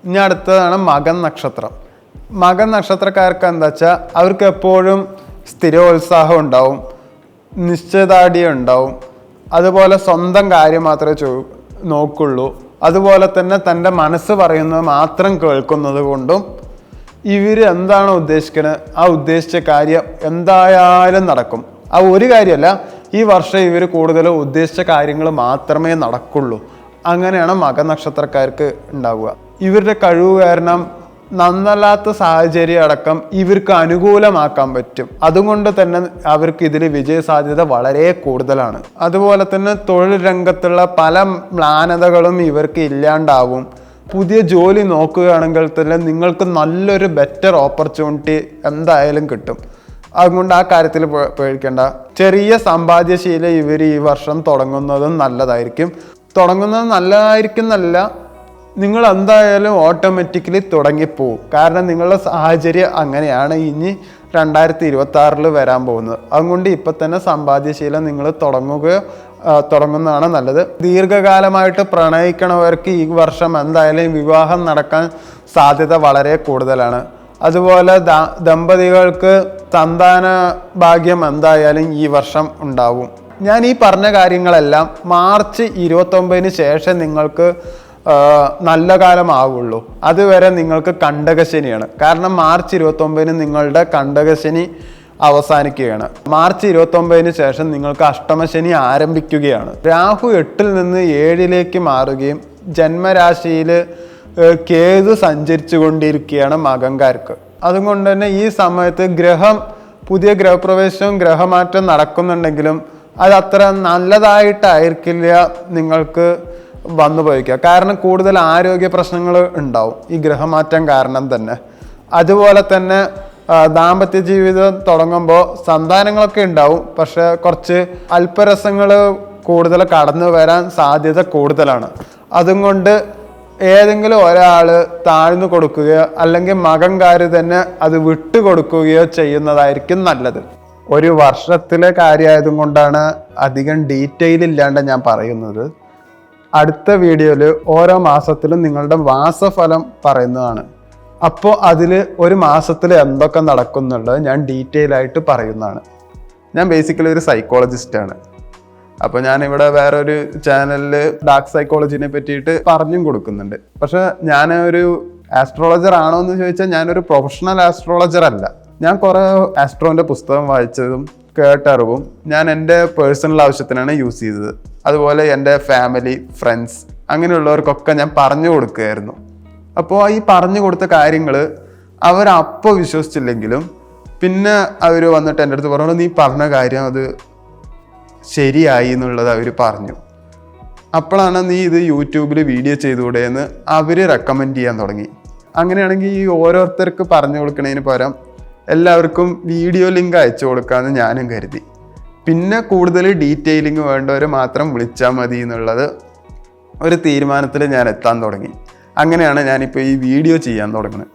ഇനി അടുത്തതാണ് മകൻ നക്ഷത്രം. മകൻ നക്ഷത്രക്കാർക്ക് എന്താ വെച്ചാൽ അവർക്ക് എപ്പോഴും സ്ഥിരോത്സാഹം ഉണ്ടാവും, നിശ്ചയദാർഢ്യം ഉണ്ടാവും, അതുപോലെ സ്വന്തം കാര്യം മാത്രമേ നോക്കുള്ളൂ. അതുപോലെ തന്നെ തൻ്റെ മനസ്സ് പറയുന്നത് മാത്രം കേൾക്കുന്നത് കൊണ്ടും ഇവർ എന്താണ് ഉദ്ദേശിക്കുന്നത് ആ ഉദ്ദേശിച്ച കാര്യം എന്തായാലും നടക്കും. ആ ഒരു കാര്യമല്ല, ഈ വർഷം ഇവർ കൂടുതൽ ഉദ്ദേശിച്ച കാര്യങ്ങൾ മാത്രമേ നടക്കുള്ളൂ. അങ്ങനെയാണ് മകൻ നക്ഷത്രക്കാർക്ക് ഉണ്ടാവുക. ഇവരുടെ കഴിവ് കാരണം നന്നല്ലാത്ത സാഹചര്യം അടക്കം ഇവർക്ക് അനുകൂലമാക്കാൻ പറ്റും. അതുകൊണ്ട് തന്നെ അവർക്ക് ഇതിൽ വിജയ സാധ്യത വളരെ കൂടുതലാണ്. അതുപോലെ തന്നെ തൊഴിൽ രംഗത്തുള്ള പല മ്ലാനതകളും ഇവർക്ക് ഇല്ലാണ്ടാവും. പുതിയ ജോലി നോക്കുകയാണെങ്കിൽ തന്നെ നിങ്ങൾക്ക് നല്ലൊരു ബെറ്റർ ഓപ്പർച്യൂണിറ്റി എന്തായാലും കിട്ടും. അതുകൊണ്ട് ആ കാര്യത്തിൽ പേടിക്കേണ്ട. ചെറിയ സമ്പാദ്യശീലം ഇവർ ഈ വർഷം തുടങ്ങുന്നതും നല്ലതായിരിക്കും. എന്നല്ല, നിങ്ങൾ എന്തായാലും ഓട്ടോമാറ്റിക്കലി തുടങ്ങിപ്പോവും. കാരണം നിങ്ങളുടെ സാഹചര്യം അങ്ങനെയാണ് ഇനി 2026 വരാൻ പോകുന്നത്. അതുകൊണ്ട് ഇപ്പം തന്നെ സമ്പാദ്യശീലം നിങ്ങൾ തുടങ്ങുന്നതാണ് നല്ലത്. ദീർഘകാലമായിട്ട് പ്രണയിക്കണവർക്ക് ഈ വർഷം എന്തായാലും വിവാഹം നടക്കാൻ സാധ്യത വളരെ കൂടുതലാണ്. അതുപോലെ ദമ്പതികൾക്ക് സന്താന ഭാഗ്യം എന്തായാലും ഈ വർഷം ഉണ്ടാവും. ഞാൻ ഈ പറഞ്ഞ കാര്യങ്ങളെല്ലാം മാർച്ച് 29 ശേഷം നിങ്ങൾക്ക് നല്ല കാലമാവുള്ളൂ. അതുവരെ നിങ്ങൾക്ക് കണ്ടകശനിയാണ്. കാരണം മാർച്ച് 29 നിങ്ങളുടെ കണ്ടകശനി അവസാനിക്കുകയാണ്. മാർച്ച് 29 ശേഷം നിങ്ങൾക്ക് അഷ്ടമശനി ആരംഭിക്കുകയാണ്. രാഹു 8 നിന്ന് 7 മാറുകയും ജന്മരാശിയിൽ കേതു സഞ്ചരിച്ചു കൊണ്ടിരിക്കുകയാണ് മകൻകാർക്ക്. അതുകൊണ്ട് തന്നെ ഈ സമയത്ത് പുതിയ ഗ്രഹപ്രവേശവും ഗ്രഹമാറ്റം നടക്കുന്നുണ്ടെങ്കിലും അത് അത്ര നല്ലതായിട്ടായിരിക്കില്ല നിങ്ങൾക്ക് വന്നു പോയിക്കുക. കാരണം കൂടുതൽ ആരോഗ്യ പ്രശ്നങ്ങൾ ഉണ്ടാവും ഈ ഗ്രഹമാറ്റം കാരണം തന്നെ. അതുപോലെ തന്നെ ദാമ്പത്യ ജീവിതം തുടങ്ങുമ്പോൾ സന്താനങ്ങളൊക്കെ ഉണ്ടാവും, പക്ഷെ കുറച്ച് അല്പരസങ്ങൾ കൂടുതൽ കടന്നു വരാൻ സാധ്യത കൂടുതലാണ്. അതുകൊണ്ട് ഏതെങ്കിലും ഒരാൾ താഴ്ന്നു കൊടുക്കുകയോ അല്ലെങ്കിൽ മകൻകാർ തന്നെ അത് വിട്ടുകൊടുക്കുകയോ ചെയ്യുന്നതായിരിക്കും നല്ലത്. ഒരു വർഷത്തിലെ കാര്യമായതും കൊണ്ടാണ് അധികം ഡീറ്റെയിൽ ഇല്ലാണ്ട് ഞാൻ പറയുന്നത്. അടുത്ത വീഡിയോയിൽ ഓരോ മാസത്തിലും നിങ്ങളുടെ മാസഫലം പറയുന്നതാണ്. അപ്പോൾ അതിൽ ഒരു മാസത്തിൽ എന്തൊക്കെ നടക്കുന്നുള്ളത് ഞാൻ ഡീറ്റെയിൽ ആയിട്ട് പറയുന്നതാണ്. ഞാൻ ബേസിക്കലി ഒരു സൈക്കോളജിസ്റ്റാണ്. അപ്പോൾ ഞാനിവിടെ വേറൊരു ചാനലിൽ ഡാർക്ക് സൈക്കോളജിനെ പറ്റിയിട്ട് പറഞ്ഞും കൊടുക്കുന്നുണ്ട്. പക്ഷെ ഞാൻ ഒരു ആസ്ട്രോളജർ ആണോ എന്ന് ചോദിച്ചാൽ ഞാനൊരു പ്രൊഫഷണൽ ആസ്ട്രോളജർ അല്ല. ഞാൻ കുറേ ആസ്ട്രോൻ്റെ പുസ്തകം വായിച്ചതും കേട്ടറിവും ഞാൻ എൻ്റെ പേഴ്സണൽ ആവശ്യത്തിനാണ് യൂസ് ചെയ്തത്. അതുപോലെ എൻ്റെ ഫാമിലി, ഫ്രണ്ട്സ് അങ്ങനെയുള്ളവർക്കൊക്കെ ഞാൻ പറഞ്ഞു കൊടുക്കുകയായിരുന്നു. അപ്പോൾ ഈ പറഞ്ഞു കൊടുത്ത കാര്യങ്ങൾ അവരപ്പോൾ വിശ്വസിച്ചില്ലെങ്കിലും പിന്നെ അവർ വന്നിട്ട് എൻ്റെ അടുത്ത് പറഞ്ഞു, നീ പറഞ്ഞ കാര്യം അത് ശരിയായി എന്നുള്ളത് അവർ പറഞ്ഞു. അപ്പോഴാണ് നീ ഇത് യൂട്യൂബിൽ വീഡിയോ ചെയ്തുകൂടെ എന്ന് അവർ റെക്കമെൻഡ് ചെയ്യാൻ തുടങ്ങി. അങ്ങനെയാണെങ്കിൽ ഈ ഓരോരുത്തർക്ക് പറഞ്ഞു കൊടുക്കുന്നതിന് പകരം എല്ലാവർക്കും വീഡിയോ ലിങ്ക് അയച്ചു കൊടുക്കാമെന്ന് ഞാനും കരുതി. പിന്നെ കൂടുതൽ ഡീറ്റെയിലിംഗ് വേണ്ടവർ മാത്രം വിളിച്ചാൽ മതി എന്നുള്ളത് ഒരു തീരുമാനത്തിൽ ഞാൻ എത്താൻ തുടങ്ങി. അങ്ങനെയാണ് ഞാനിപ്പോൾ ഈ വീഡിയോ ചെയ്യാൻ തുടങ്ങുന്നത്.